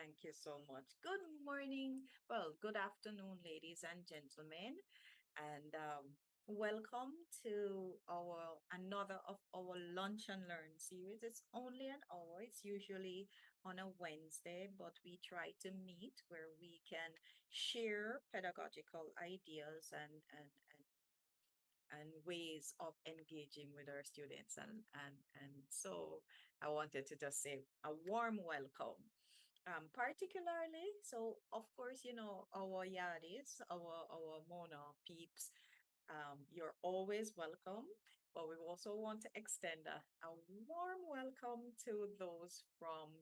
Thank you so much. Good morning. Well, good afternoon, ladies and gentlemen, and welcome to our another of our Lunch and Learn series. It's only an hour. It's usually on a Wednesday, but we try to meet where we can share pedagogical ideas and ways of engaging with our students. And so I wanted to just say a warm welcome. Particularly, so of course, our Yardis, our Mona peeps, you're always welcome. But we also want to extend a warm welcome to those from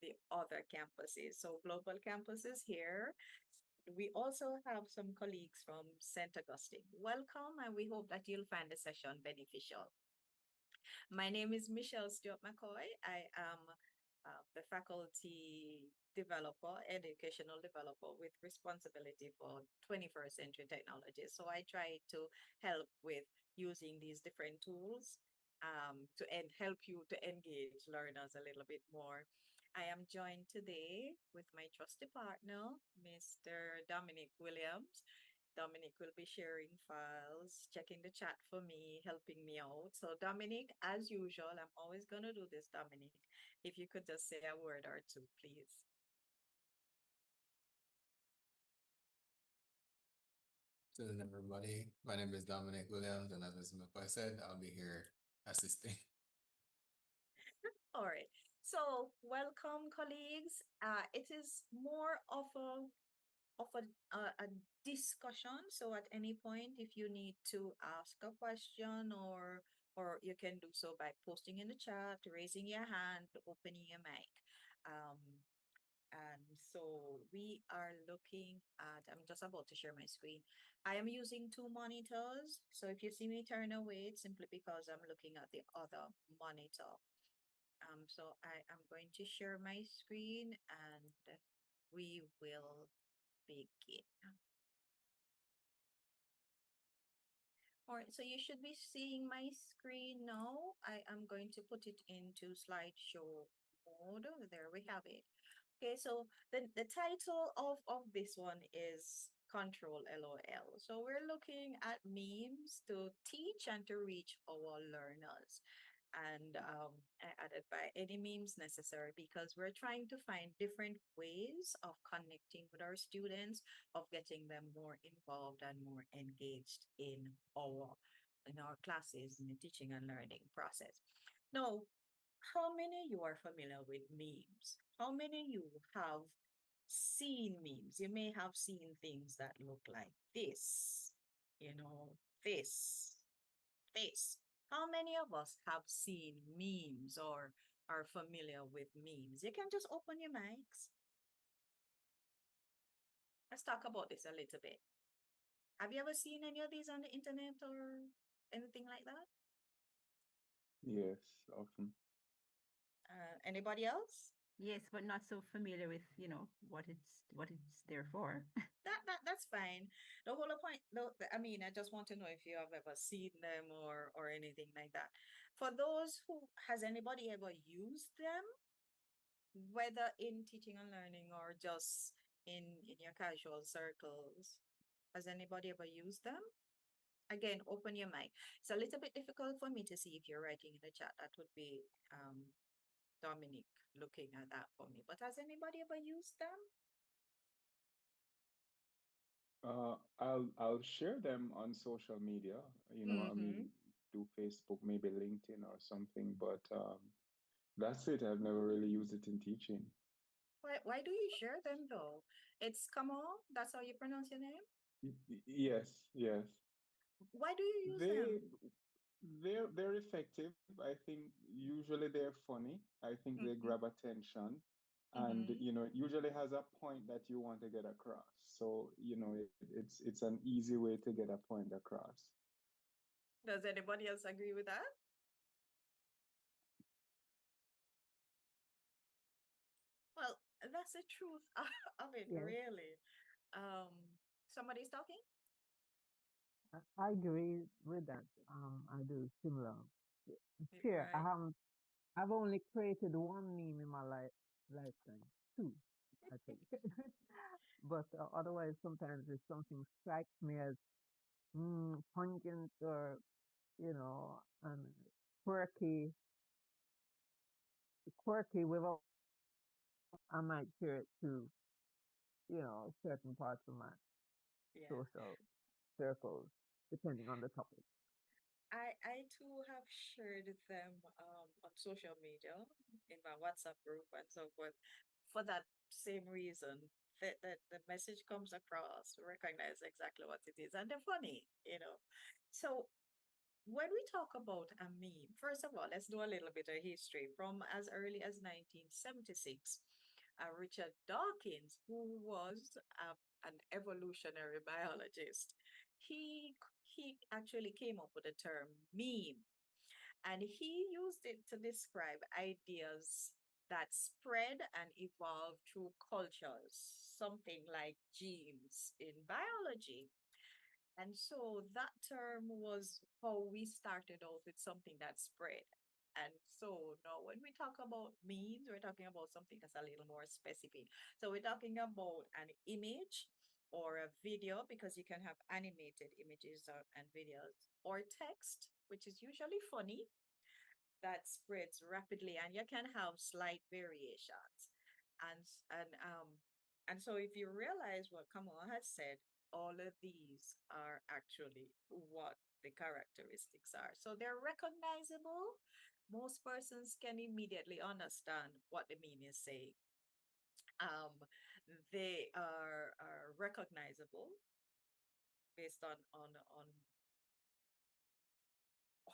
the other campuses. So Global Campus is here. We also have some colleagues from St. Augustine. Welcome, and we hope that you'll find the session beneficial. My name is Michelle Stewart McCoy. I am the faculty developer, educational developer with responsibility for 21st century technologies. So I try to help with using these different tools to help you to engage learners a little bit more. I am joined today with my trusty partner, Mr. Dominic Williams. Dominic will be sharing files, checking the chat for me, helping me out. So Dominic, as usual, I'm always going to do this, Dominic. If you could just say a word or two, please. Good evening, everybody. My name is Dominic Williams, and as Mr. McCoy said, I'll be here assisting. All right. So welcome, colleagues. It is more of a discussion. So at any point, if you need to ask a question or you can do so by posting in the chat, raising your hand, opening your mic. And so we are looking at, I'm just about to share my screen. I am using two monitors. So if you see me turn away, it's simply because I'm looking at the other monitor. So I am going to share my screen and we will begin. All right, so you should be seeing my screen now. I am going to put it into slideshow mode. There we have it. Okay, so the title of this one is CTRL LOL. So we're looking at memes to teach and to reach our learners. And I added by any means necessary because we're trying to find different ways of connecting with our students, of getting them more involved and more engaged in our classes, in the teaching and learning process. Now, how many of you are familiar with memes? How many of you have seen memes? You may have seen things that look like this, this, this. How many of us have seen memes or are familiar with memes? You can just open your mics. Let's talk about this a little bit. Have you ever seen any of these on the internet or anything like that? Yes, often. Anybody else? Yes, but not so familiar with, what it's there for. That's fine. The whole point, I mean, I just want to know if you have ever seen them or anything like that. For those who, has anybody ever used them? Whether in teaching and learning or just in your casual circles. Has anybody ever used them? Again, open your mic. It's a little bit difficult for me to see if you're writing in the chat. That would be Dominic looking at that for me. But has anybody ever used them? I'll share them on social media, I mean, do Facebook, maybe LinkedIn or something, but that's it. I've never really used it in teaching. Why do you share them though? It's Kamal, that's how you pronounce your name? Yes, yes. Why do you use them? They're effective. I think usually they're funny. I think they grab attention. And it usually has a point that you want to get across. So it's an easy way to get a point across. Does anybody else agree with that? Well, that's the truth of it, Yes. really. Somebody's talking? I agree with that. I do similar. Sure, Right. I've only created one meme in my lifetime. Two. I think. But otherwise, sometimes if something strikes me as pungent or quirky, without, I might share it to certain parts of my Yeah. social circles, depending on the topic. I too have shared them on social media in my WhatsApp group and so forth for that same reason. That the message comes across, recognize exactly what it is, and they're funny, you know. So when we talk about a meme, first of all, let's do a little bit of history. From as early as 1976, Richard Dawkins, who was an evolutionary biologist, he actually came up with the term meme, and he used it to describe ideas that spread and evolved through cultures, something like genes in biology. And so that term was how we started out with something that spread. And so now when we talk about memes, we're talking about something that's a little more specific. So we're talking about an image or a video, because you can have animated images and videos, or text, which is usually funny, that spreads rapidly, and you can have slight variations. And so if you realize what Kamal has said, all of these are actually what the characteristics are. So they're recognizable. Most persons can immediately understand what the meme is saying. Um, they are recognizable based on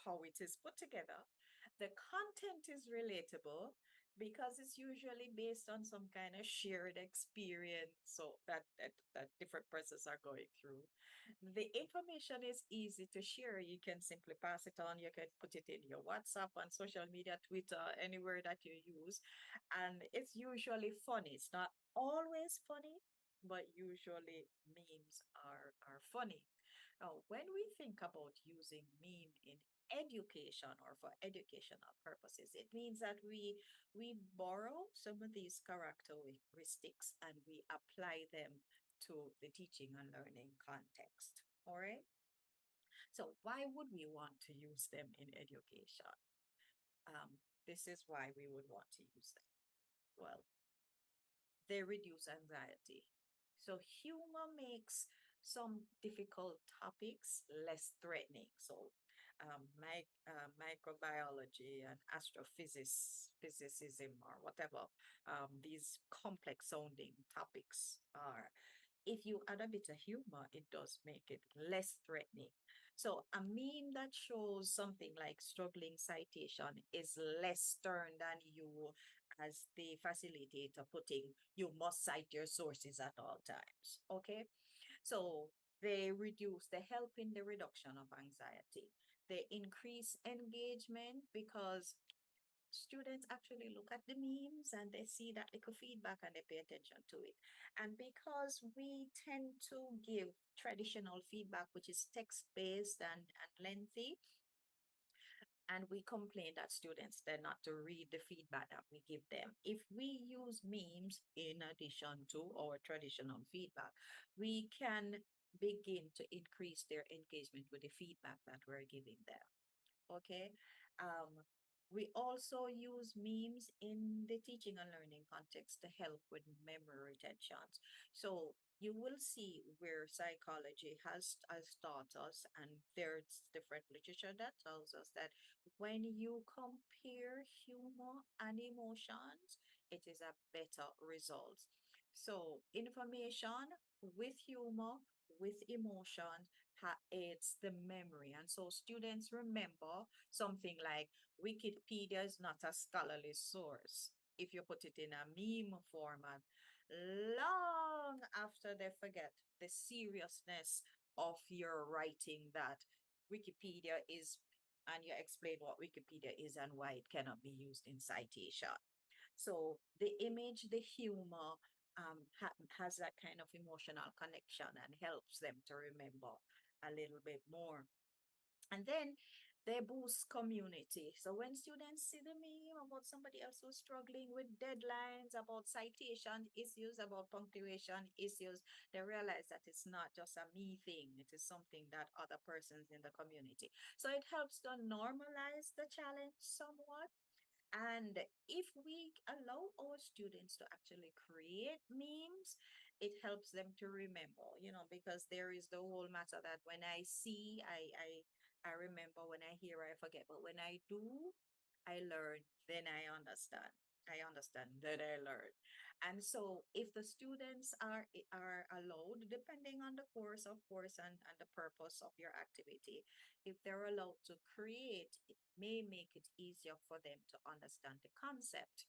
how it is put together. The content is relatable because it's usually based on some kind of shared experience, so that different persons are going through. The information is easy to share. You can simply pass it on. You can put it in your WhatsApp, on social media, Twitter, anywhere that you use. And it's usually funny. It's not always funny, but usually memes are funny. Now, when we think about using meme in education or for educational purposes, it means that we borrow some of these characteristics and we apply them to the teaching and learning context. All right. So why would we want to use them in education? This is why we would want to use them. Well, they reduce anxiety. So humor makes some difficult topics less threatening. So microbiology and astrophysics, physicism, or whatever these complex sounding topics are, if you add a bit of humor, it does make it less threatening. So a meme that shows something like struggling citation is less stern than you as the facilitator putting, you must cite your sources at all times. Okay. So they help in the reduction of anxiety. They increase engagement because students actually look at the memes and they see that little feedback and they pay attention to it. And because we tend to give traditional feedback, which is text-based and lengthy, and we complain that students tend not to read the feedback that we give them. If we use memes in addition to our traditional feedback, we can begin to increase their engagement with the feedback that we're giving them. Okay. Um, we also use memes in the teaching and learning context to help with memory retentions. So you will see where psychology has taught us, and there's different literature that tells us that when you compare humor and emotions, it is a better result. So information with humor, with emotion, aids the memory. And so students remember something like Wikipedia is not a scholarly source. If you put it in a meme format, long after they forget the seriousness of your writing that Wikipedia is, and you explain what Wikipedia is and why it cannot be used in citation. So the image, the humor, has that kind of emotional connection and helps them to remember a little bit more. And then they boost community. So when students see the meme about somebody else who's struggling with deadlines, about citation issues, about punctuation issues, they realize that it's not just a me thing. It is something that other persons in the community. So it helps to normalize the challenge somewhat. And if we allow our students to actually create memes, it helps them to remember, because there is the whole matter that when I see, I remember, when I hear, I forget, but when I do, I learn, then I understand. I understand, then I learn. And so if the students are allowed, depending on the course, of course, and the purpose of your activity, if they're allowed to create, it may make it easier for them to understand the concept.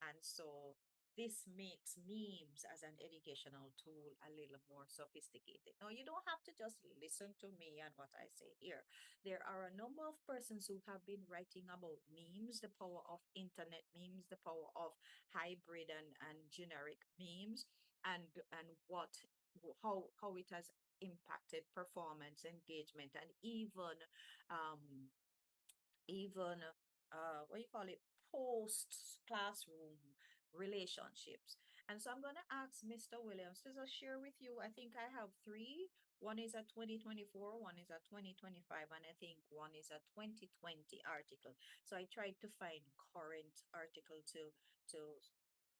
And so this makes memes as an educational tool a little more sophisticated. Now, you don't have to just listen to me and what I say here. There are a number of persons who have been writing about memes, the power of internet memes, the power of hybrid and generic memes, and how it has impacted performance, engagement, and um, even what you call it, post classroom relationships. And so I'm going to ask Mr. Williams to just share with you. I think I have three. One is a 2024, one is a 2025, and I think one is a 2020 article. So I tried to find current article to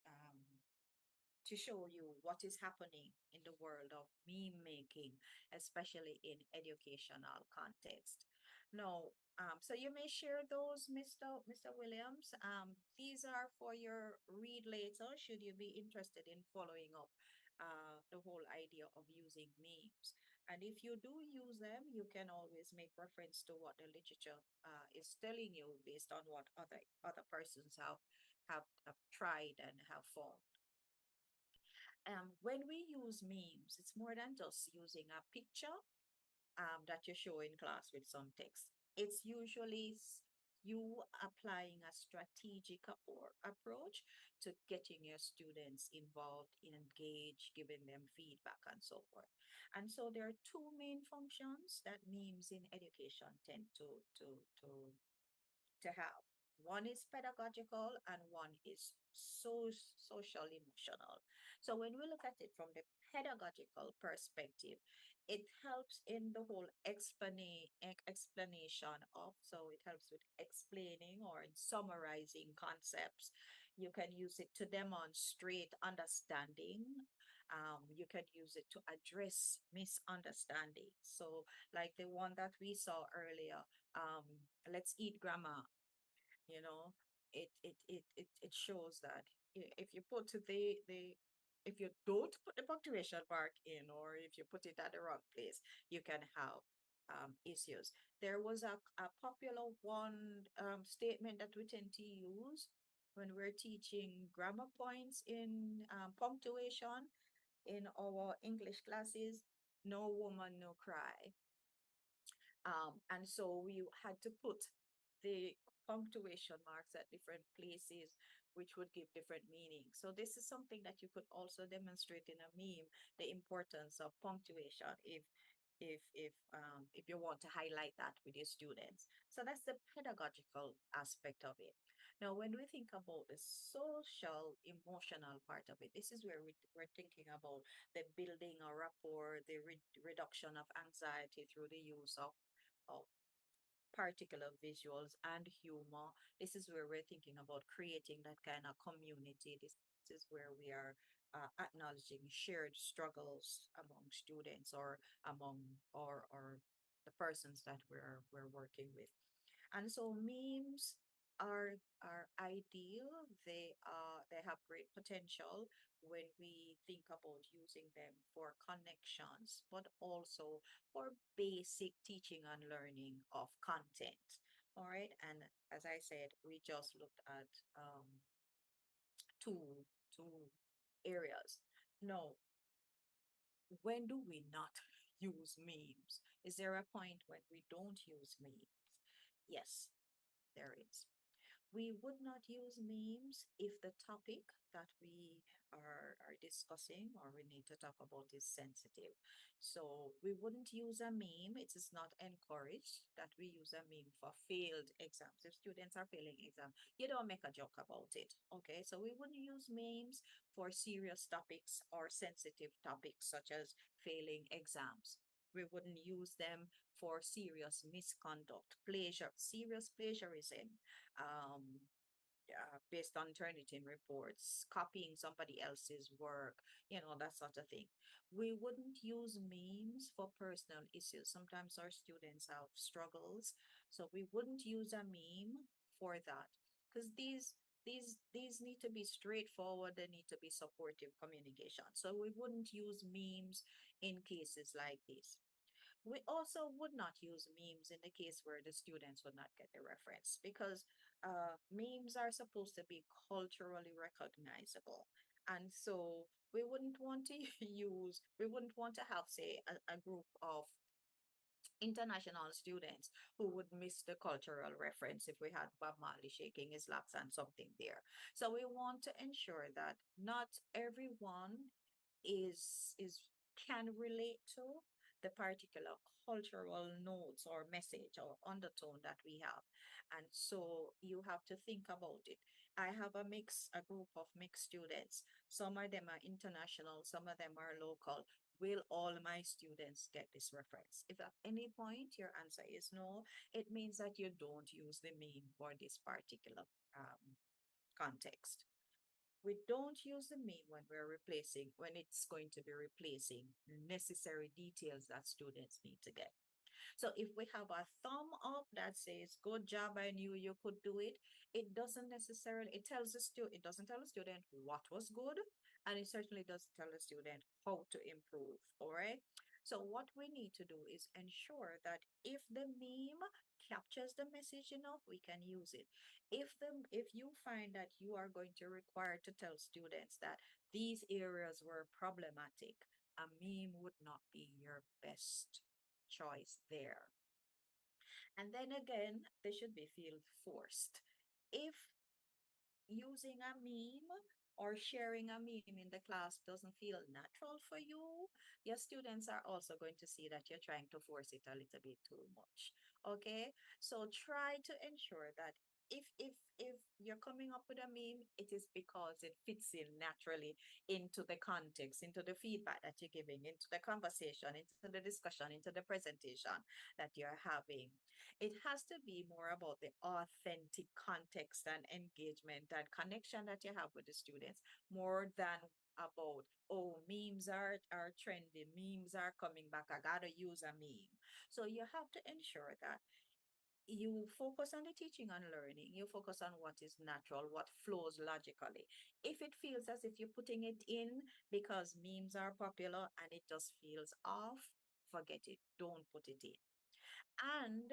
um, to show you what is happening in the world of meme making, especially in educational context. Now, so you may share those, Mr. Williams. These are for your read later, should you be interested in following up the whole idea of using memes. And if you do use them, you can always make reference to what the literature is telling you based on what other persons have tried and have found. When we use memes, it's more than just using a picture that you show in class with some text. It's usually you applying a strategic approach to getting your students involved, engaged, giving them feedback, and so forth. And so there are two main functions that memes in education tend to have. One is pedagogical and one is social emotional. So when we look at it from the pedagogical perspective, it helps in the whole explanation of, so it helps with explaining or in summarizing concepts. You can use it to demonstrate understanding. You can use it to address misunderstanding. So like the one that we saw earlier, let's eat grammar, you know it shows that if you put the if you don't put the punctuation mark in, or if you put it at the wrong place, you can have issues. There was a popular one statement that we tend to use when we're teaching grammar points in punctuation in our English classes: no woman no cry. And so we had to put the punctuation marks at different places, which would give different meanings. So this is something that you could also demonstrate in a meme, the importance of punctuation if you want to highlight that with your students. So that's the pedagogical aspect of it. Now, when we think about the social emotional part of it, this is where we're thinking about the building a rapport, the reduction of anxiety through the use of particular visuals and humor. This is where we're thinking about creating that kind of community. This is where we are acknowledging shared struggles among students, or among or the persons that we're working with. And so memes are ideal. They have great potential when we think about using them for connections, but also for basic teaching and learning of content. All right. And as I said, we just looked at two areas. Now, when do we not use memes? Is there a point when we don't use memes? Yes, there is. We would not use memes if the topic that we are discussing or we need to talk about is sensitive. So we wouldn't use a meme. It is not encouraged that we use a meme for failed exams. If students are failing exams, you don't make a joke about it. Okay, so we wouldn't use memes for serious topics or sensitive topics such as failing exams. We wouldn't use them for serious misconduct, serious plagiarism, um, based on Turnitin reports, copying somebody else's work, that sort of thing. We wouldn't use memes for personal issues. Sometimes our students have struggles, so we wouldn't use a meme for that because these need to be straightforward. They need to be supportive communication. So we wouldn't use memes in cases like this. We also would not use memes in the case where the students would not get the reference because memes are supposed to be culturally recognizable. And so we wouldn't want to we wouldn't want to have, say, a group of international students who would miss the cultural reference if we had Bob Marley shaking his laps and something there. So we want to ensure that not everyone is can relate to the particular cultural notes or message or undertone that we have. And so you have to think about it. I have a group of mixed students. Some of them are international, some of them are local. Will all my students get this reference? If at any point your answer is no, it means that you don't use the meme for this particular context. We don't use the meme when it's going to be replacing necessary details that students need to get. So if we have a thumb up that says, good job, I knew you could do it, it doesn't necessarily, it doesn't tell the student what was good, and it certainly doesn't tell the student how to improve, all right? So what we need to do is ensure that if the meme captures the message enough, we can use it. If you find that you are going to require to tell students that these areas were problematic, a meme would not be your best choice there. And then again, they should be feel forced. If using a meme or sharing a meme in the class doesn't feel natural for you, your students are also going to see that you're trying to force it a little bit too much. Okay, so try to ensure that if you're coming up with a meme, it is because it fits in naturally into the context, into the feedback that you're giving, into the conversation, into the discussion, into the presentation that you're having. It has to be more about the authentic context and engagement and connection that you have with the students, more than about, oh, memes are trendy, memes are coming back, I gotta use a meme. So you have to ensure that you focus on the teaching and learning, you focus on what is natural, what flows logically. If it feels as if you're putting it in because memes are popular and it just feels off, forget it, don't put it in. And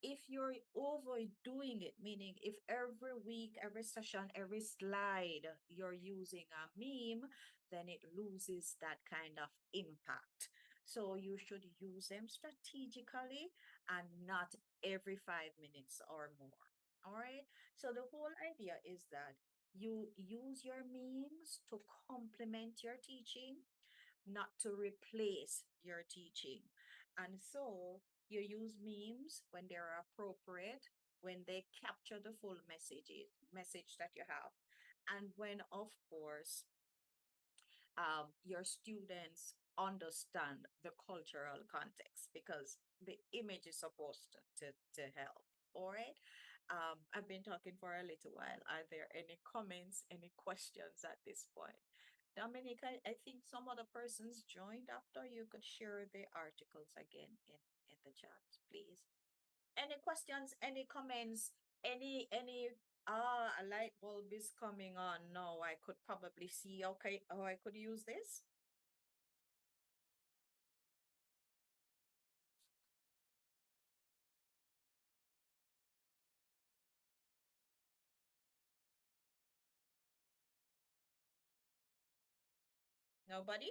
if you're overdoing it, meaning if every week, every session, every slide, you're using a meme, then it loses that kind of impact. So you should use them strategically and not every 5 minutes or more. All right. So the whole idea is that you use your memes to complement your teaching, not to replace your teaching. And so you use memes when they're appropriate, when they capture the full message that you have, and when, of course, your students understand the cultural context, because the image is supposed to help. All right. I've been talking for a little while. Are there any comments, any questions at this point? Dominic, I think some other persons joined after. You could share the articles again in the chat, please. Any questions, any comments, any a light bulb is coming on. No, I could probably see, okay, oh, I could use this. Nobody?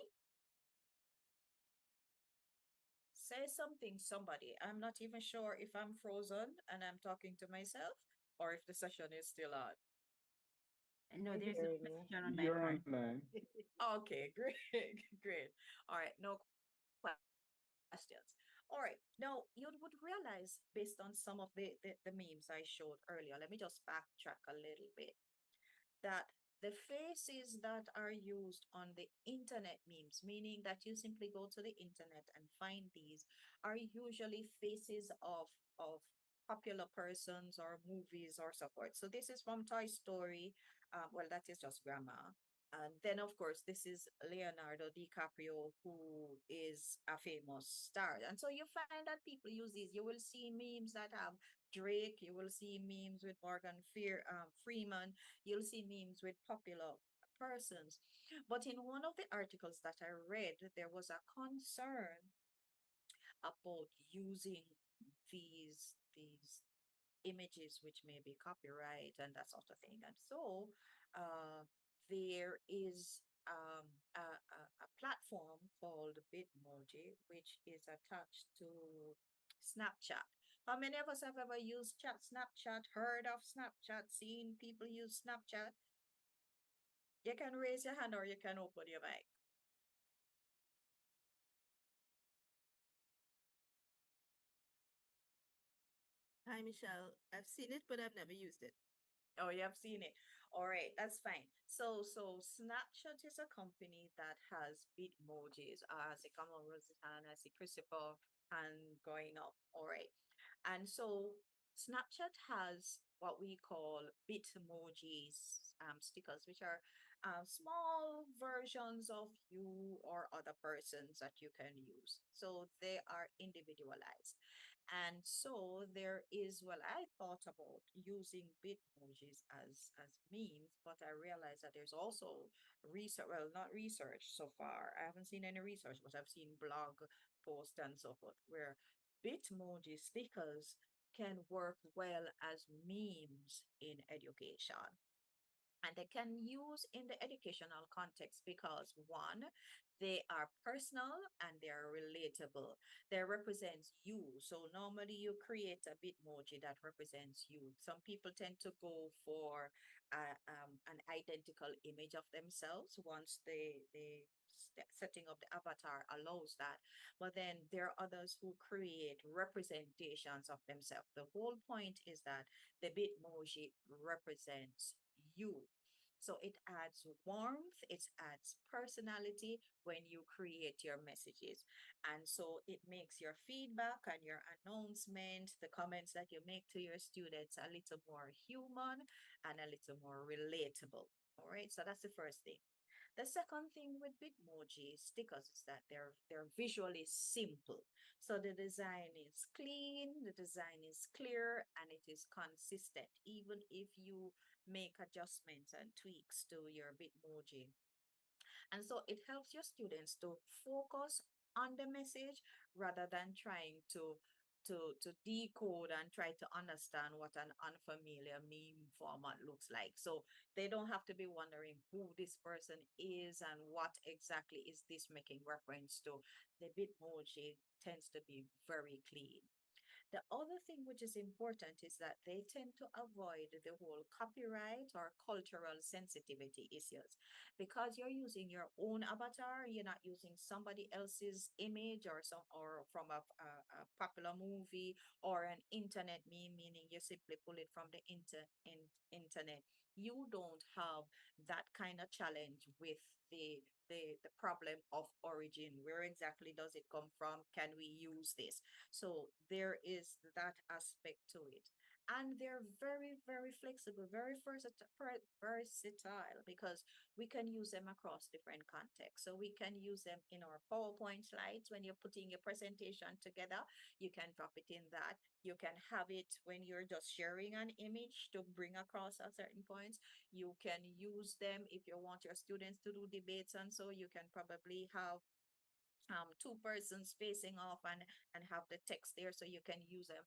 Say something, somebody. I'm not even sure if I'm frozen and I'm talking to myself. or if the session is still on. No, I there's hear no you. question on my You're part. online. Okay, great, great. All right, no questions. All right, now you would realize based on some of the memes I showed earlier, let me just backtrack a little bit, that the faces that are used on the internet memes, meaning that you simply go to the internet and find these, are usually faces of popular persons or movies or so forth. So this is from Toy Story. Well, that is just grammar. And then, of course, this is Leonardo DiCaprio, who is a famous star. And so you find that people use these. You will see memes that have Drake. You will see memes with Freeman. You'll see memes with popular persons. But in one of the articles that I read, there was a concern about using these images which may be copyright and that sort of thing. And so uh, there is a platform called Bitmoji, which is attached to Snapchat. How many of us have ever used Snapchat, heard of Snapchat, seen people use Snapchat? You can raise your hand or you can open your mic. Hi, Michelle. I've seen it, but I've never used it. Oh, you have seen it. All right, that's fine. So Snapchat is a company that has Bitmojis. I see Kamal Rosetan, I see Christopher and going up. All right. And so Snapchat has what we call Bitmojis stickers, which are small versions of you or other persons that you can use. So they are individualized. And so there is, well, I thought about using Bitmojis as memes, but I realized that there's also research, well, not research so far. I haven't seen any research, but I've seen blog posts and so forth where Bitmoji stickers can work well as memes in education. And they can use in the educational context because one, they are personal and they are relatable. They represent you. So normally you create a Bitmoji that represents you. Some people tend to go for an identical image of themselves once the setting up the avatar allows that. But then there are others who create representations of themselves. The whole point is that the Bitmoji represents you. So it adds warmth, it adds personality when you create your messages. And so it makes your feedback and your announcement, the comments that you make to your students a little more human and a little more relatable. All right, so that's the first thing. The second thing with Bitmoji stickers is that they're visually simple. So the design is clean, the design is clear, and it is consistent, even if you make adjustments and tweaks to your Bitmoji. And so it helps your students to focus on the message rather than trying to decode and try to understand what an unfamiliar meme format looks like. So they don't have to be wondering who this person is and what exactly is this making reference to. The Bitmoji tends to be very clean. The other thing which is important is that they tend to avoid the whole copyright or cultural sensitivity issues. Because you're using your own avatar, you're not using somebody else's image or some or from a popular movie or an internet meme, meaning you simply pull it from the internet. You don't have that kind of challenge with the problem of origin. Where exactly does it come from? Can we use this? So there is that aspect to it. And they're very, very flexible, very versatile because we can use them across different contexts. So we can use them in our PowerPoint slides when you're putting your presentation together. You can drop it in that. You can have it when you're just sharing an image to bring across a certain points. You can use them if you want your students to do debates, and so you can probably have two persons facing off and have the text there so you can use them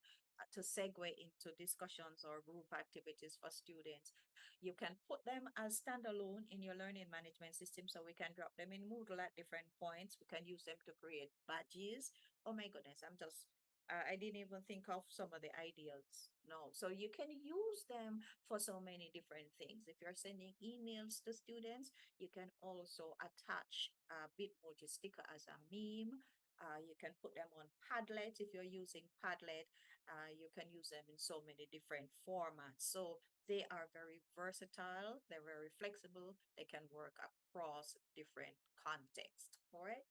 to segue into discussions or group activities for students. You can put them as standalone in your learning management system, so we can drop them in Moodle at different points. We can use them to create badges. Oh my goodness, I didn't even think of some of the ideas. No. So you can use them for so many different things. If you're sending emails to students, you can also attach a Bitmoji sticker as a meme. You can put them on Padlet if you're using Padlet. You can use them in so many different formats. So they are very versatile. They're very flexible. They can work across different contexts. All right.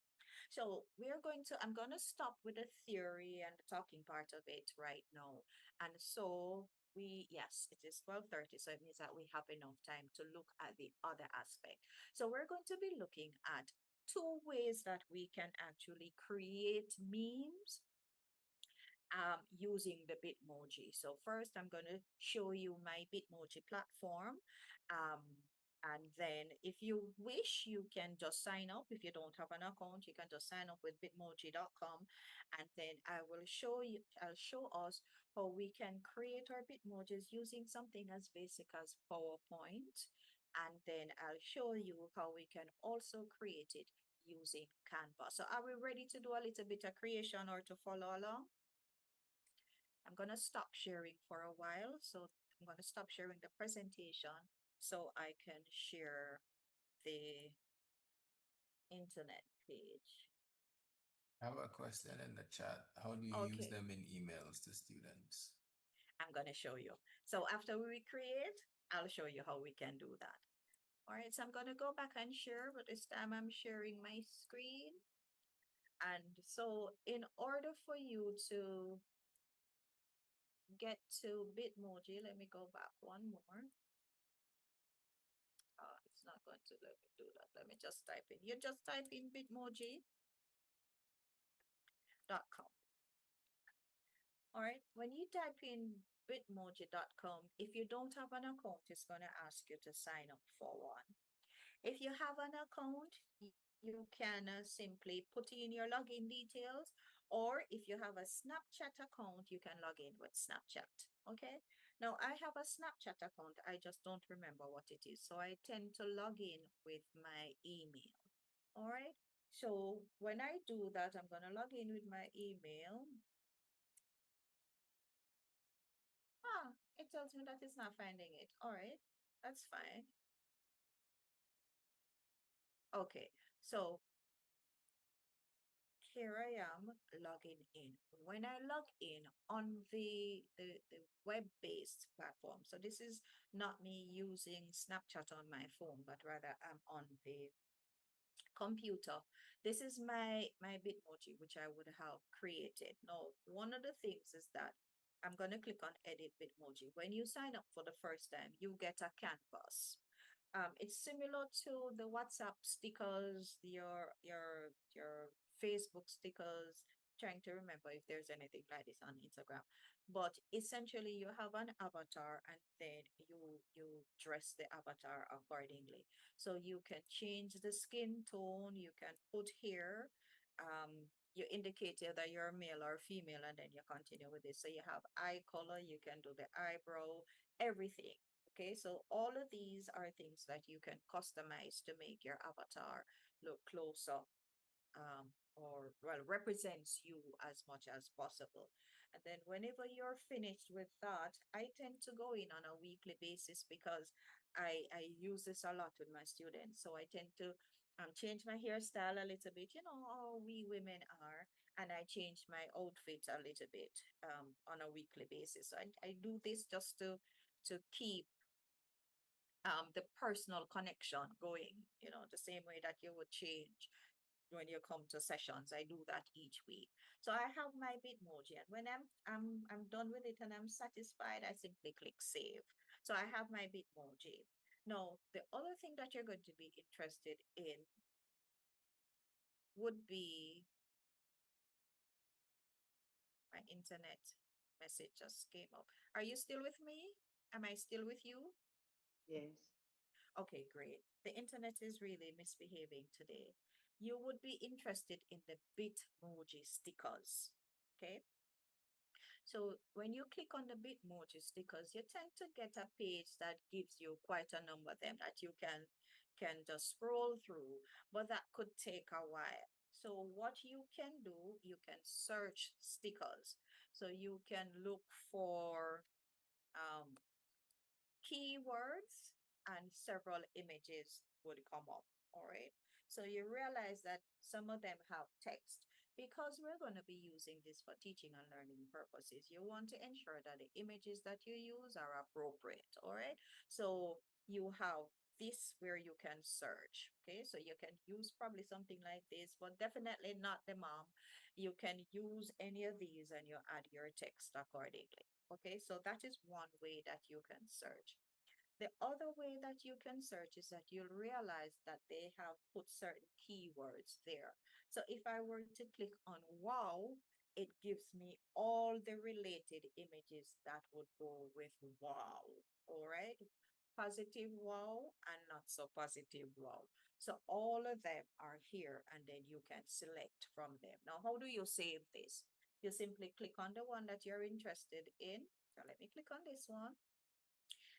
So I'm going to stop with the theory and the talking part of it right now. And so yes, it is 12:30, so it means that we have enough time to look at the other aspect. So we're going to be looking at two ways that we can actually create memes using the Bitmoji. So first, I'm going to show you my Bitmoji platform. And then if you wish, you can just sign up. If you don't have an account, you can just sign up with bitmoji.com. And then I'll show us how we can create our Bitmojis using something as basic as PowerPoint. And then I'll show you how we can also create it using Canva. So are we ready to do a little bit of creation or to follow along? I'm going to stop sharing for a while. So I'm going to stop sharing the presentation so I can share the internet page. I have a question in the chat. How do you use Okay, them in emails to students? I'm going to show you. So after we create, I'll show you how we can do that. All right, so I'm going to go back and share, but this time I'm sharing my screen. And so in order for you to get to Bitmoji, let me go back one more. It's not going to let me do that. Let me just type in. You just type in bitmoji.com. All right. When you type in bitmoji.com, if you don't have an account, it's going to ask you to sign up for one. If you have an account, you can simply put in your login details, or if you have a Snapchat account, you can log in with Snapchat. Okay. Now I have a Snapchat account. I just don't remember what it is. So I tend to log in with my email. All right. So when I do that, I'm going to log in with my email. It tells me that it's not finding it. All right. That's fine. Okay. So here I am logging in. When I log in on the web-based platform, so this is not me using Snapchat on my phone, but rather I'm on the computer. This is my Bitmoji, which I would have created. Now, one of the things is that I'm going to click on edit Bitmoji. When you sign up for the first time, you get a canvas. It's similar to the WhatsApp stickers, your Facebook stickers. Trying to remember if there's anything like this on Instagram. But essentially you have an avatar and then you dress the avatar accordingly. So you can change the skin tone, you can put here, you indicate either you're male or female, and then you continue with this. So you have eye color, you can do the eyebrow, everything. Okay, so all of these are things that you can customize to make your avatar look closer or well represents you as much as possible. And then whenever you're finished with that, I tend to go in on a weekly basis because I use this a lot with my students. So I tend to change my hairstyle a little bit, you know how we women are, and I change my outfit a little bit on a weekly basis. So I do this just to keep the personal connection going, you know, the same way that you would change when you come to sessions. I do that each week. So I have my Bitmoji, and when I'm done with it and I'm satisfied, I simply click save. So I have my Bitmoji. Now, the other thing that you're going to be interested in would be my internet message just came up. Are you still with me? Am I still with you? Yes. Okay, great. The internet is really misbehaving today. You would be interested in the Bitmoji stickers. Okay. So when you click on the Bitmoji stickers, you tend to get a page that gives you quite a number of them that you can just scroll through, but that could take a while. So what you can do, you can search stickers. So you can look for keywords and several images would come up. All right. So you realize that some of them have text because we're going to be using this for teaching and learning purposes. You want to ensure that the images that you use are appropriate. All right. So you have this where you can search. Okay. So you can use probably something like this, but definitely not the mom. You can use any of these and you add your text accordingly. Okay, so that is one way that you can search. The other way that you can search is that you'll realize that they have put certain keywords there. So if I were to click on wow, it gives me all the related images that would go with wow. All right. Positive wow and not so positive wow. So all of them are here and then you can select from them. Now, how do you save this? You simply click on the one that you're interested in. So let me click on this one.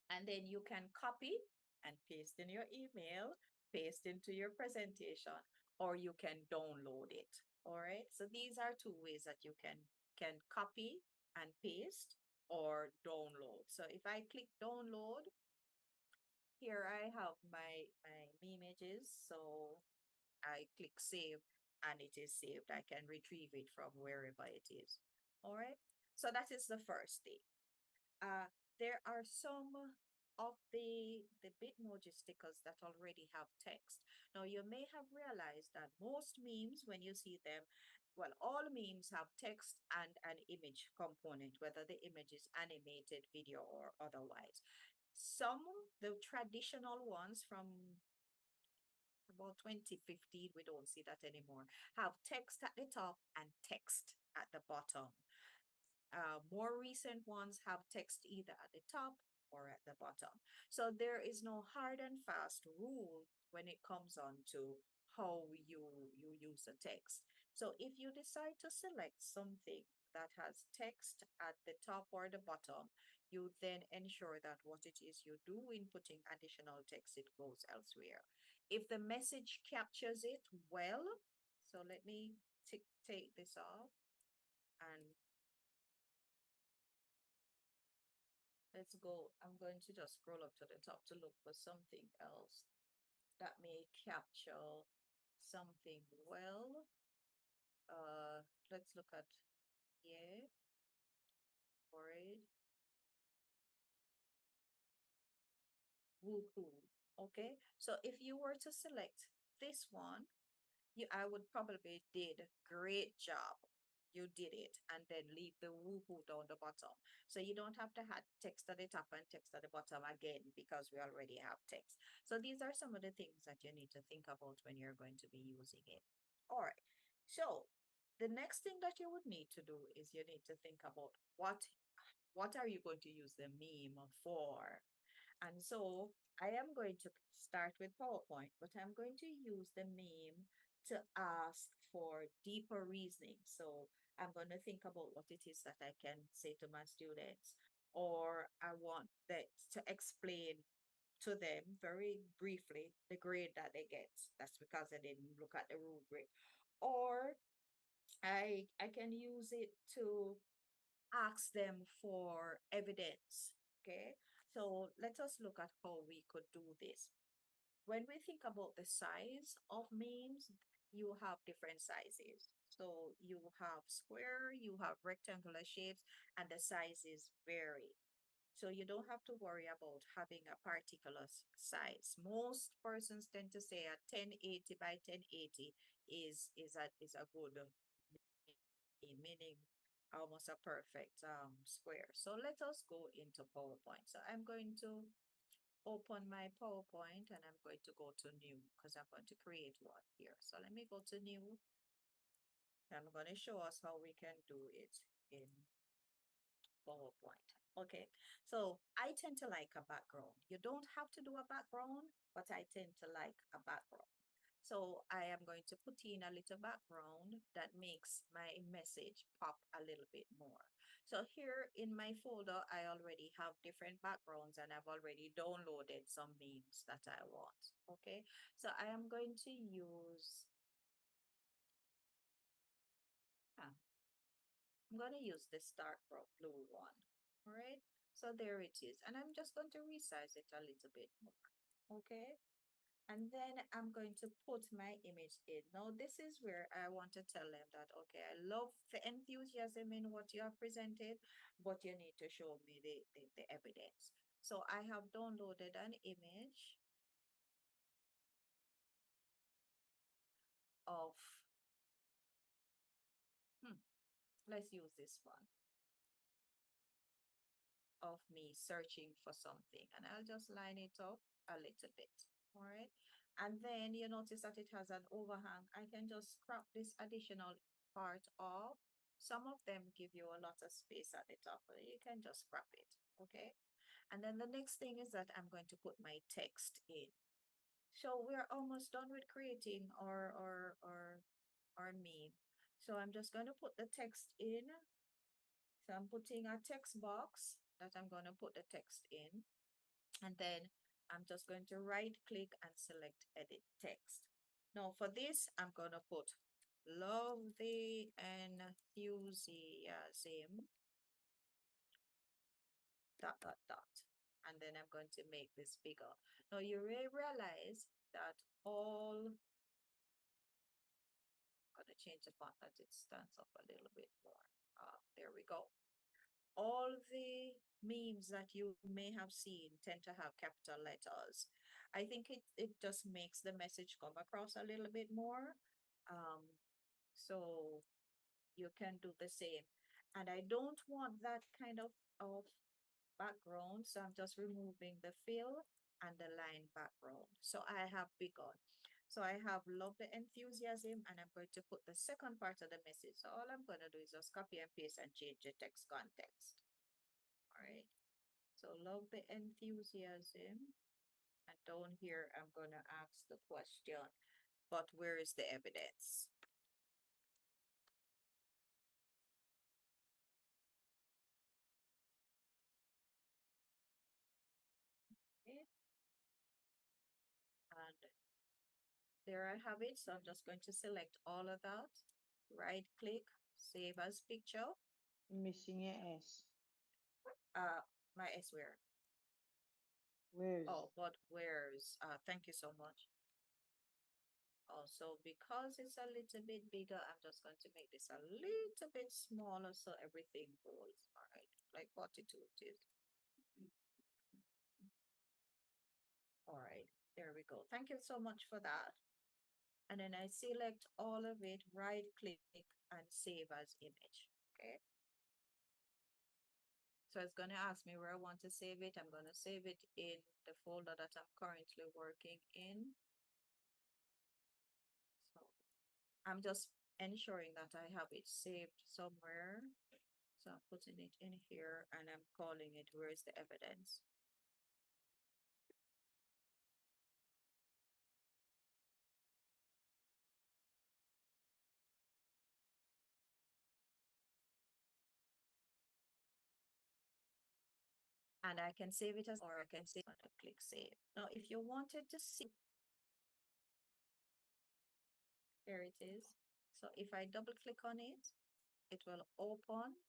And then you can copy and paste in your email, paste into your presentation, or you can download it. All right. So these are two ways that you can copy and paste or download. So if I click download, here I have my images. So I click save and it is saved. I can retrieve it from wherever it is. All right. So that is the first thing. There are some of the Bitmoji stickers that already have text. Now you may have realized that most memes, when you see them, well, all memes have text and an image component, whether the image is animated, video, or otherwise. Some, the traditional ones from about 2015, we don't see that anymore, have text at the top and text at the bottom. More recent ones have text either at the top or at the bottom. So there is no hard and fast rule when it comes on to how you use the text. So if you decide to select something that has text at the top or the bottom, you then ensure that what it is you do in putting additional text, it goes elsewhere. If the message captures it well, so let me take this off and let's go. I'm going to just scroll up to the top to look for something else that may capture something well. Let's look at yeah, worried. Woohoo. Okay, so if you were to select this one, I would probably did great job. You did it, and then leave the woohoo down the bottom. So you don't have to have text at the top and text at the bottom again because we already have text. So these are some of the things that you need to think about when you're going to be using it. All right. So the next thing that you would need to do is you need to think about what are you going to use the meme for? And so I am going to start with PowerPoint, but I'm going to use the meme to ask for deeper reasoning. So I'm going to think about what it is that I can say to my students, or I want that to explain to them very briefly the grade that they get. That's because I didn't look at the rubric. Or I can use it to ask them for evidence. Okay, so let us look at how we could do this. When we think about the size of memes, you have different sizes. So you have square, you have rectangular shapes, and the sizes vary. So you don't have to worry about having a particular size. Most persons tend to say a 1080 by 1080 is a good meaning almost a perfect square. So let us go into PowerPoint. So I'm going to open my PowerPoint and I'm going to go to new because I'm going to create one here. So let me go to new. I'm going to show us how we can do it in PowerPoint. Okay, so I tend to like a background. You don't have to do a background, but I tend to like a background. So I am going to put in a little background that makes my message pop a little bit more. So here in my folder, I already have different backgrounds and I've already downloaded some memes that I want. Okay, so I am going to use I'm going to use this dark blue one. All right. So there it is. And I'm just going to resize it a little bit more. Okay. And then I'm going to put my image in. Now, this is where I want to tell them that, okay, I love the enthusiasm in what you have presented, but you need to show me the evidence. So I have downloaded an image of, let's use this one, of me searching for something. And I'll just line it up a little bit. All right. And then you notice that it has an overhang. I can just crop this additional part off. Some of them give you a lot of space at the top, but you can just crop it. Okay. And then the next thing is that I'm going to put my text in. So we're almost done with creating our meme. So I'm just going to put the text in. So I'm putting a text box that I'm going to put the text in. And then I'm just going to right click and select edit text. Now for this, I'm going to put love the enthusiasm, ... And then I'm going to make this bigger. Now you may realize that all, I'm going to change the font that it stands up a little bit more. There we go. All the memes that you may have seen tend to have capital letters. I think it just makes the message come across a little bit more. So you can do the same. And I don't want that kind of background, so I'm just removing the fill and the line background. So I have begun. So I have love the enthusiasm, and I'm going to put the second part of the message. So all I'm going to do is just copy and paste and change the text context. All right. So love the enthusiasm. And down here, I'm going to ask the question, but where is the evidence? Okay. And there I have it. So I'm just going to select all of that, right click, save as picture. Missing your S. My S where? Where's? Oh, but where's? Thank you so much. Also, because it's a little bit bigger, I'm just going to make this a little bit smaller so everything goes. All right, like 42 it is. All right, there we go. Thank you so much for that. And then I select all of it, right click and save as image. Okay. So it's going to ask me where I want to save it. I'm going to save it in the folder that I'm currently working in. So I'm just ensuring that I have it saved somewhere. So I'm putting it in here and I'm calling it, where is the evidence? And I can save it as, or I can save and click save. Now, if you wanted to see, here it is. So if I double click on it, it will open.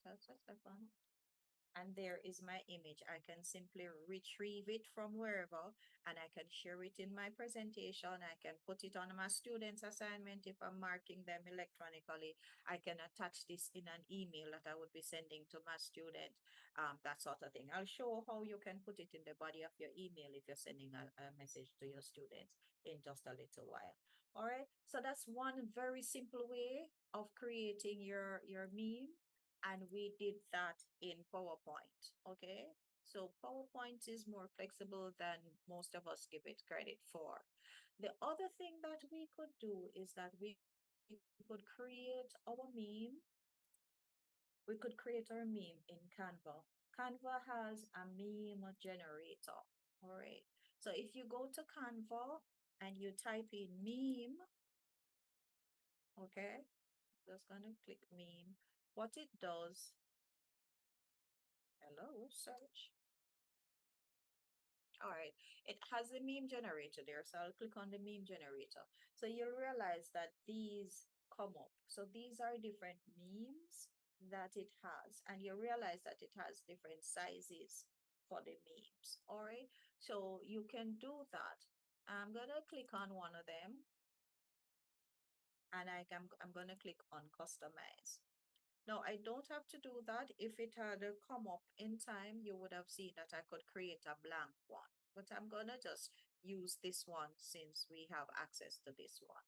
That's a second. And there is my image. I can simply retrieve it from wherever and I can share it in my presentation. I can put it on my students' assignment if I'm marking them electronically. I can attach this in an email that I would be sending to my student, that sort of thing. I'll show how you can put it in the body of your email if you're sending a message to your students in just a little while. All right, so that's one very simple way of creating your meme. And we did that in PowerPoint. Okay, so PowerPoint is more flexible than most of us give it credit for. The other thing that we could do is that we could create our meme. We could create our meme in Canva. Canva has a meme generator. All right, so if you go to Canva and you type in meme, okay, just gonna click meme. What it does, hello, search. All right, it has a meme generator there. So I'll click on the meme generator. So you'll realize that these come up. So these are different memes that it has, and you realize that it has different sizes for the memes. All right, so you can do that. I'm gonna click on one of them, and I'm gonna click on customize. Now, I don't have to do that. If it had come up in time, you would have seen that I could create a blank one. But I'm gonna just use this one since we have access to this one.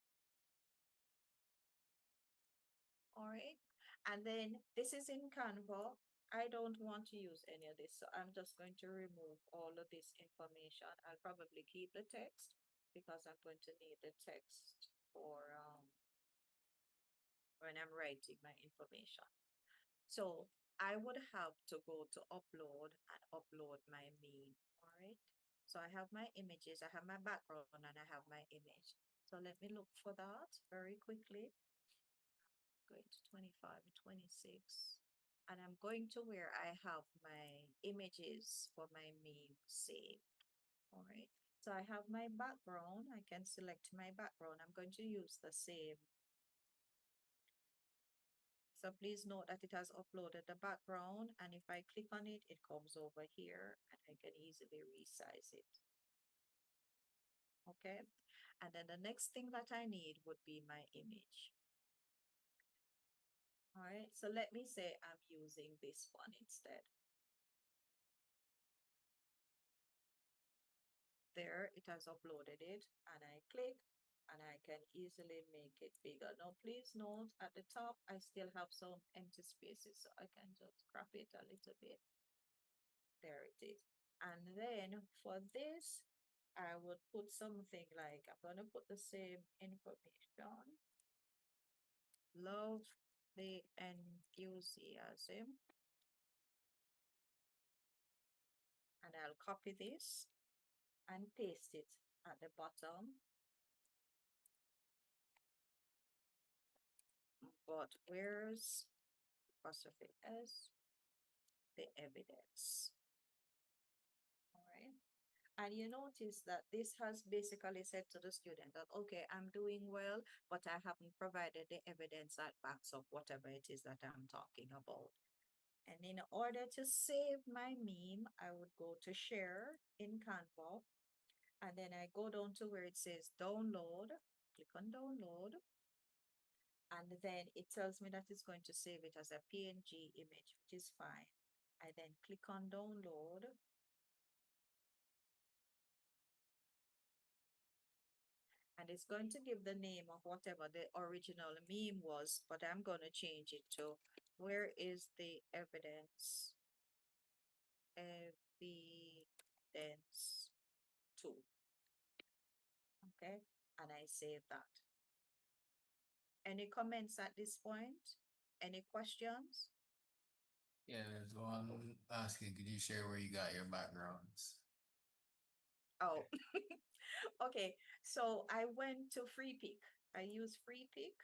All right. And then this is in Canva. I don't want to use any of this, so I'm just going to remove all of this information. I'll probably keep the text because I'm going to need the text for when I'm writing my information. So I would have to go to upload and upload my meme. All right. So I have my images, I have my background, and I have my image. So let me look for that very quickly. Going to 25, 26. And I'm going to where I have my images for my meme saved. All right. So I have my background. I can select my background. I'm going to use the same. So please note that it has uploaded the background, and if I click on it, it comes over here and I can easily resize it. Okay, and then the next thing that I need would be my image. All right, so let me say I'm using this one instead. There, it has uploaded it, and I click, and I can easily make it bigger. Now, please note at the top, I still have some empty spaces, so I can just crop it a little bit. There it is. And then for this, I would put something like, I'm going to put the same information. Love the enthusiasm. And I'll copy this and paste it at the bottom. But where's apostrophe S? The evidence. All right. And you notice that this has basically said to the student that, okay, I'm doing well, but I haven't provided the evidence that backs up whatever it is that I'm talking about. And in order to save my meme, I would go to share in Canva, and then I go down to where it says download, click on download, and then it tells me that it's going to save it as a PNG image, which is fine. I then click on download. And it's going to give the name of whatever the original meme was, but I'm going to change it to where is the evidence? Evidence 2. Okay, and I save that. Any comments at this point? Any questions? Yeah, there's one asking, could you share where you got your backgrounds? Oh, okay. So I went to Free Pick. I use Free Pick,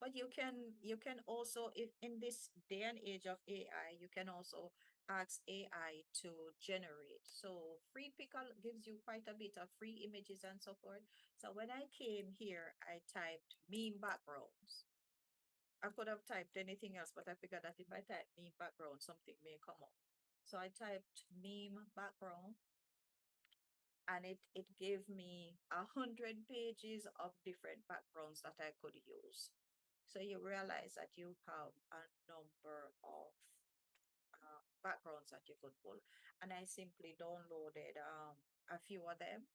but you can also, if in this day and age of AI, you can also ask AI to generate. So Free Pick gives you quite a bit of free images and so forth. So when I came here, I typed meme backgrounds. I could have typed anything else, but I figured that if I type meme background, something may come up. So I typed meme background, and it gave me 100 pages of different backgrounds that I could use. So you realize that you have a number of backgrounds that you could pull. And I simply downloaded a few of them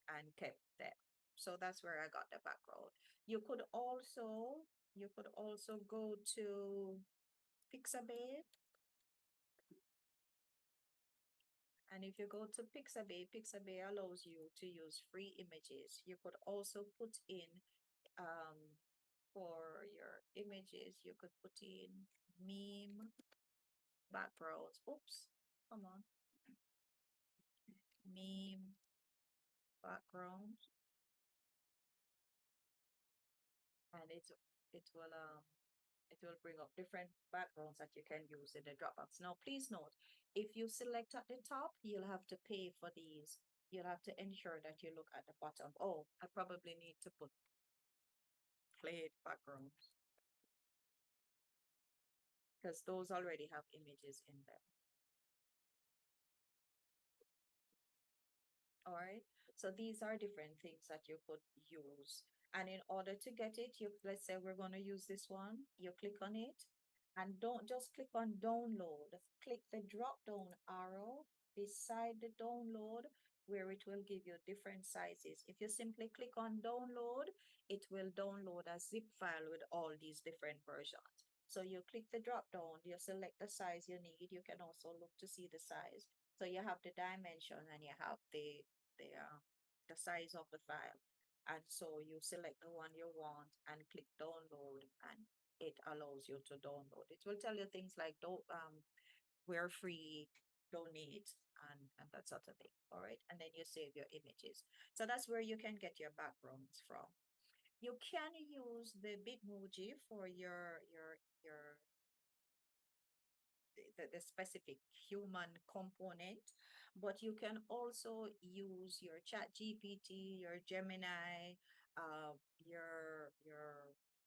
and kept them. So that's where I got the background. You could also go to Pixabay. And if you go to Pixabay, Pixabay allows you to use free images. You could also put in, for your images, you could put in meme backgrounds. Oops, come on. Meme background. And it will bring up different backgrounds that you can use in the Dropbox. Now, please note, if you select at the top, you'll have to pay for these. You'll have to ensure that you look at the bottom. Oh, I probably need to put template backgrounds. Because those already have images in them. All right, so these are different things that you could use. And in order to get it, let's say we're going to use this one, you click on it and don't just click on download, click the drop down arrow beside the download where it will give you different sizes. If you simply click on download, it will download a zip file with all these different versions. So you click the drop down, you select the size you need. You can also look to see the size. So you have the dimension and you have the size of the file. And so you select the one you want and click download, and it allows you to download. It will tell you things like we're free, donate, and that sort of thing. All right. And then you save your images. So that's where you can get your backgrounds from. You can use the Bitmoji for your the specific human component, but you can also use your ChatGPT, your Gemini, your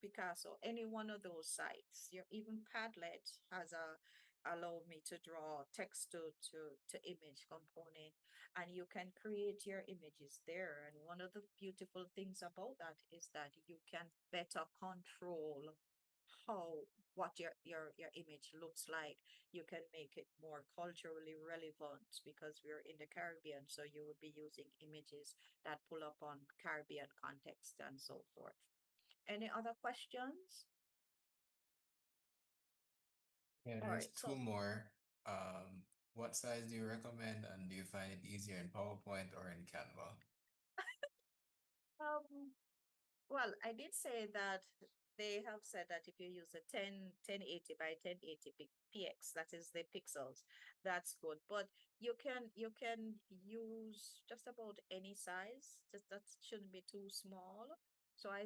Picasso, any one of those sites. Your even Padlet has allow me to draw text to image component, and you can create your images there. And one of the beautiful things about that is that you can better control what your image looks like. You can make it more culturally relevant because we're in the Caribbean, so you would be using images that pull up on Caribbean context and so forth. Any other questions? Yeah, All there's right, two so more. What size do you recommend, and do you find it easier in PowerPoint or in Canva? well, I did say that they have said that if you use a 1080 by 1080 px, that is the pixels, that's good. But you can use just about any size, just that shouldn't be too small. So I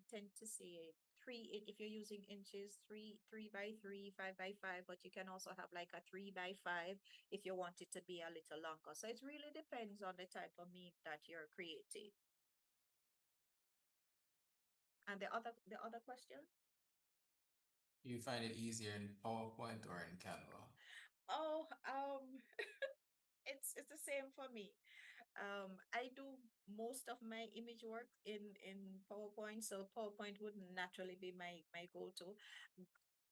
tend to see if you're using inches, 3 by 3, 5 by 5, but you can also have like a 3 by 5 if you want it to be a little longer. So it really depends on the type of meme that you're creating. And the other question? Do you find it easier in PowerPoint or in Canva? Oh, it's the same for me. I do most of my image work in PowerPoint, so PowerPoint would naturally be my go-to.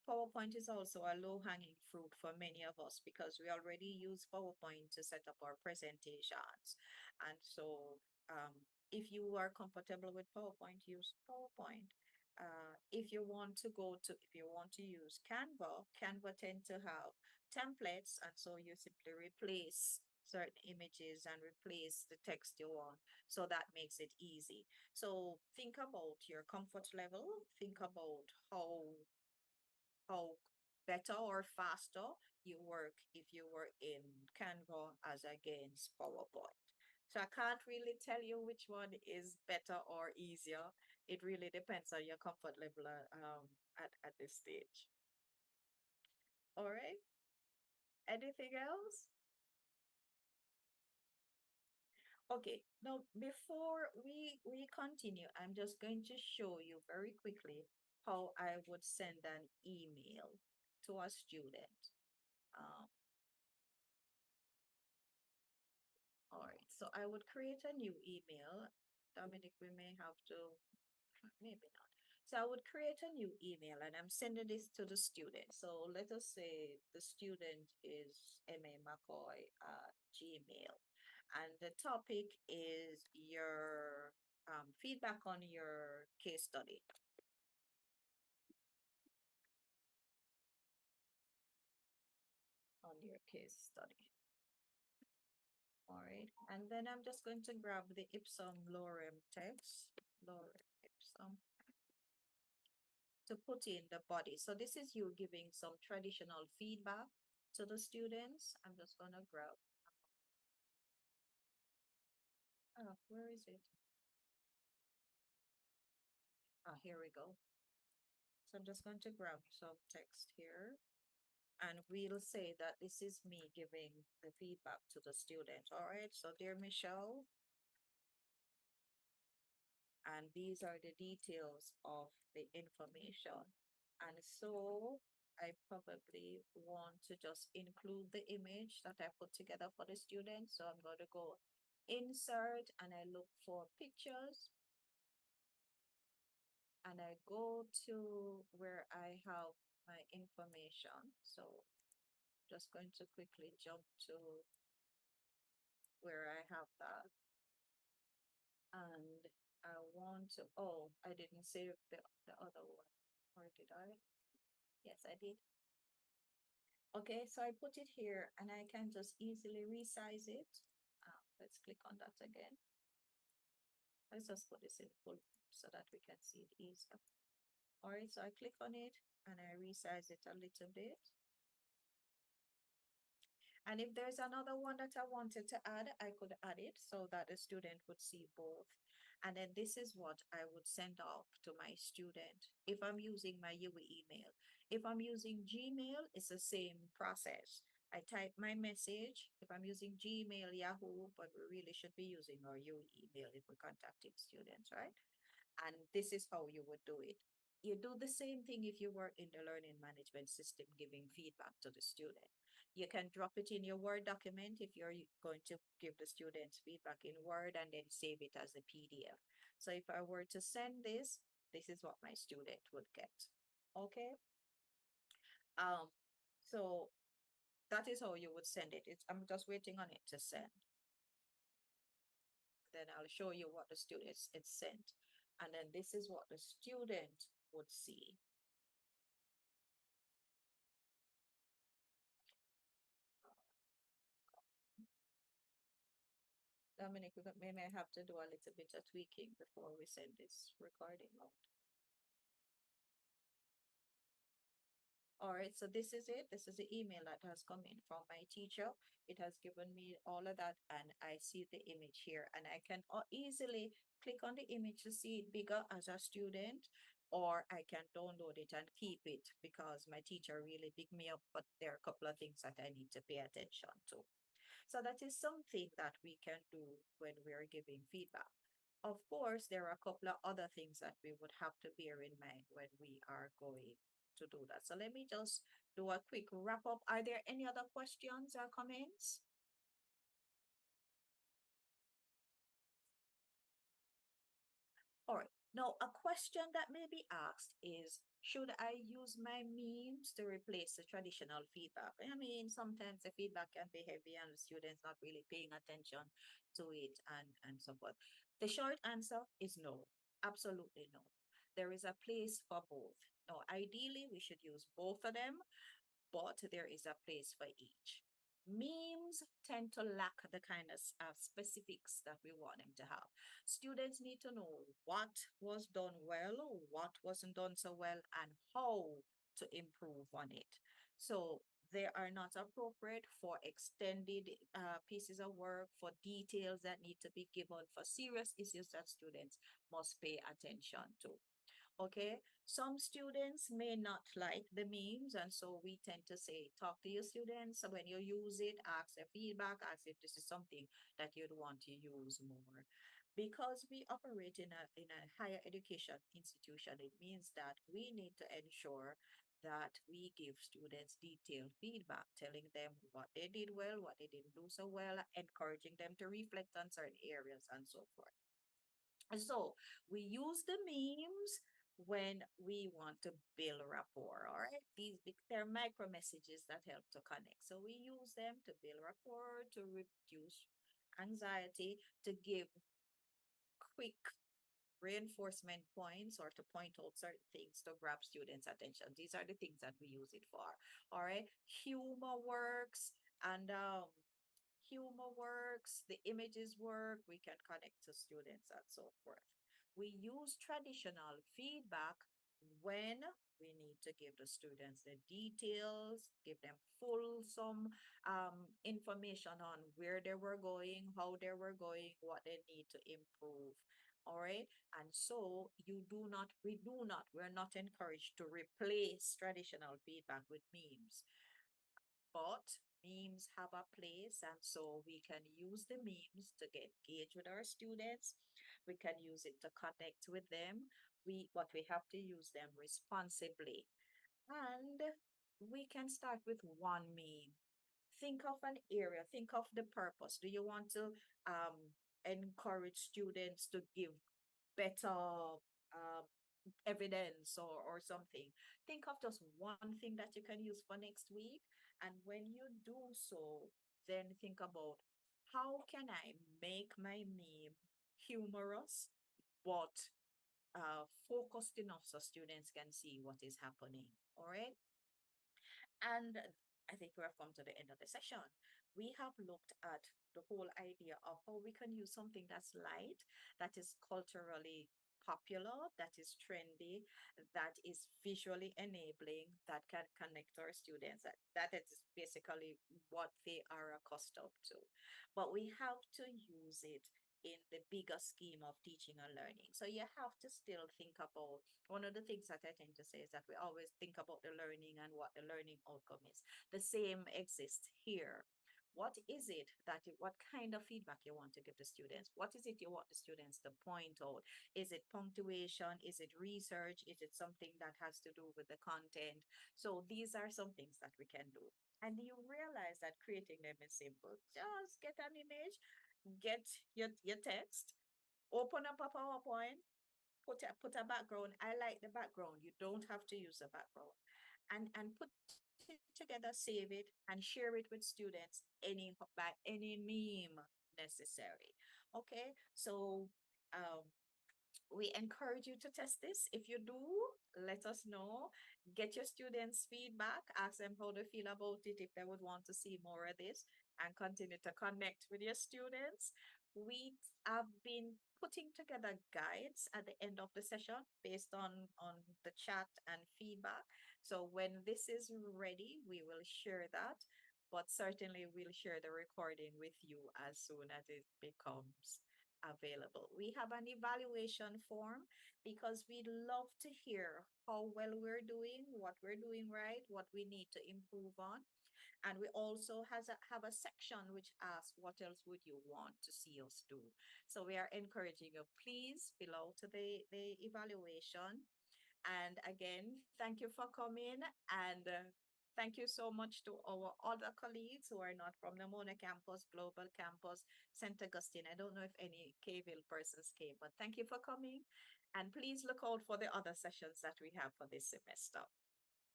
PowerPoint is also a low-hanging fruit for many of us because we already use PowerPoint to set up our presentations. And so if you are comfortable with PowerPoint, use PowerPoint. If you want to use Canva tend to have templates, and so you simply replace certain images and replace the text you want. So that makes it easy. So think about your comfort level. Think about how better or faster you work if you were in Canva as against PowerPoint. So I can't really tell you which one is better or easier. It really depends on your comfort level at this stage. All right. Anything else? Okay, now before we continue, I'm just going to show you very quickly how I would send an email to a student. All right, so I would create a new email. Dominic, we may have to, maybe not. So I would create a new email and I'm sending this to the student. So let us say the student is MA McCoy at Gmail. And the topic is your feedback on your case study. On your case study. All right, and then I'm just going to grab the ipsum lorem text, lorem ipsum, to put in the body. So this is you giving some traditional feedback to the students. I'm just gonna grab, where is it? Here we go. So I'm just going to grab some text here. And we'll say that this is me giving the feedback to the student. All right, so dear Michelle, And these are the details of the information. And so I probably want to just include the image that I put together for the students. So I'm going to go insert and I look for pictures. And I go to where I have my information. So just going to quickly jump to where I have that. And I want to, oh, I didn't save the other one. Or did I? Yes, I did. Okay, so I put it here and I can just easily resize it. Let's click on that again. Let's just put this in full so that we can see it easier. All right, so I click on it and I resize it a little bit. And if there's another one that I wanted to add, I could add it so that the student would see both. And then this is what I would send off to my student if I'm using my UE email. If I'm using Gmail, it's the same process. I type my message. If I'm using Gmail, Yahoo, but we really should be using our UE email if we're contacting students, right? And this is how you would do it. You do the same thing if you work in the learning management system, giving feedback to the student. You can drop it in your Word document if you're going to give the students feedback in Word and then save it as a PDF. So if I were to send this, this is what my student would get. Okay. So that is how you would send it. I'm just waiting on it to send. Then I'll show you what the students it's sent. And then this is what the student would see. Dominic, we may have to do a little bit of tweaking before we send this recording out. All right, so this is it. This is the email that has come in from my teacher. It has given me all of that and I see the image here and I can easily click on the image to see it bigger as a student, or I can download it and keep it because my teacher really picked me up, but there are a couple of things that I need to pay attention to. So that is something that we can do when we are giving feedback. Of course, there are a couple of other things that we would have to bear in mind when we are going to do that. So let me just do a quick wrap up. Are there any other questions or comments? All right. Now, a question that may be asked is, should I use my memes to replace the traditional feedback? I mean, sometimes the feedback can be heavy and the students not really paying attention to it and so forth. The short answer is no, absolutely no. There is a place for both. Now, ideally, we should use both of them, but there is a place for each. Memes tend to lack the kind of specifics that we want them to have. Students need to know what was done well, what wasn't done so well, and how to improve on it. So they are not appropriate for extended pieces of work, for details that need to be given, for serious issues that students must pay attention to. Okay, some students may not like the memes, and so we tend to say, talk to your students. So when you use it, ask their feedback, ask if this is something that you'd want to use more. Because we operate in a higher education institution, it means that we need to ensure that we give students detailed feedback, telling them what they did well, what they didn't do so well, encouraging them to reflect on certain areas and so forth. And so we use the memes when we want to build rapport. All right, they're micro messages that help to connect. So we use them to build rapport, to reduce anxiety, to give quick reinforcement points, or to point out certain things to grab students' attention. These are the things that we use it for. All right, humor works, and humor works, the images work, we can connect to students and so forth. We use traditional feedback when we need to give the students the details, give them fulsome information on where they were going, how they were going, what they need to improve. All right. And so we're not encouraged to replace traditional feedback with memes. But memes have a place, and so we can use the memes to get engaged with our students. We can use it to connect with them. But we have to use them responsibly. And we can start with one meme. Think of an area, think of the purpose. Do you want to encourage students to give better evidence or something? Think of just one thing that you can use for next week. And when you do so, then think about how can I make my meme humorous, but focused enough so students can see what is happening. All right. And I think we have come to the end of the session. We have looked at the whole idea of how we can use something that's light, that is culturally popular, that is trendy, that is visually enabling, that can connect our students. That is basically what they are accustomed to. But we have to use it in the bigger scheme of teaching and learning. So you have to still think about, one of the things that I tend to say is that we always think about the learning and what the learning outcome is. The same exists here. What is it what kind of feedback you want to give the students? What is it you want the students to point out? Is it punctuation? Is it research? Is it something that has to do with the content? So these are some things that we can do. And you realize that creating them is simple. Just get an image, get your text, open up a PowerPoint, put a background. I like the background. You don't have to use the background. And put it together, save it, and share it with students by any meme necessary. Okay, so we encourage you to test this. If you do, let us know. Get your students' feedback. Ask them how they feel about it, if they would want to see more of this, and continue to connect with your students. We have been putting together guides at the end of the session based on the chat and feedback. So when this is ready, we will share that. But certainly we'll share the recording with you as soon as it becomes available. We have an evaluation form because we'd love to hear how well we're doing, what we're doing right, what we need to improve on. And we also have a section which asks, what else would you want to see us do? So we are encouraging you, please fill out the evaluation. And again, thank you for coming, and thank you so much to our other colleagues who are not from the Mona campus, Global Campus, St. Augustine. I don't know if any Kville persons came, but thank you for coming. And please look out for the other sessions that we have for this semester.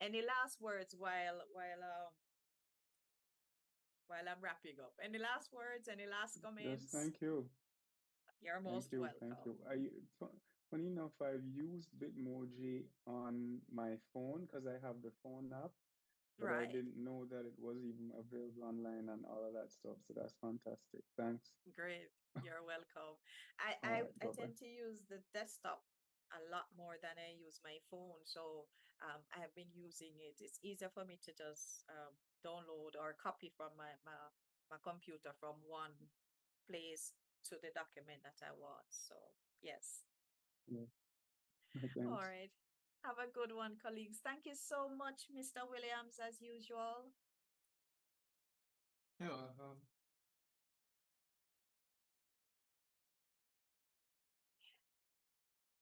Any last words while I'm wrapping up? Any last words? Any last comments? Yes, thank you. You're most welcome. Thank you. Funny enough, I've used Bitmoji on my phone because I have the phone app, but I Right. didn't know that it was even available online and all of that stuff. So that's fantastic. Thanks. Great. You're welcome. All I right, bye-bye. tend to use the desktop a lot more than I use my phone. So I've been using it. It's easier for me to just download or copy from my computer from one place to the document that I want. So yes. Yeah. All Thanks. right. Have a good one, colleagues. Thank you so much, Mr. Williams, as usual. Yeah,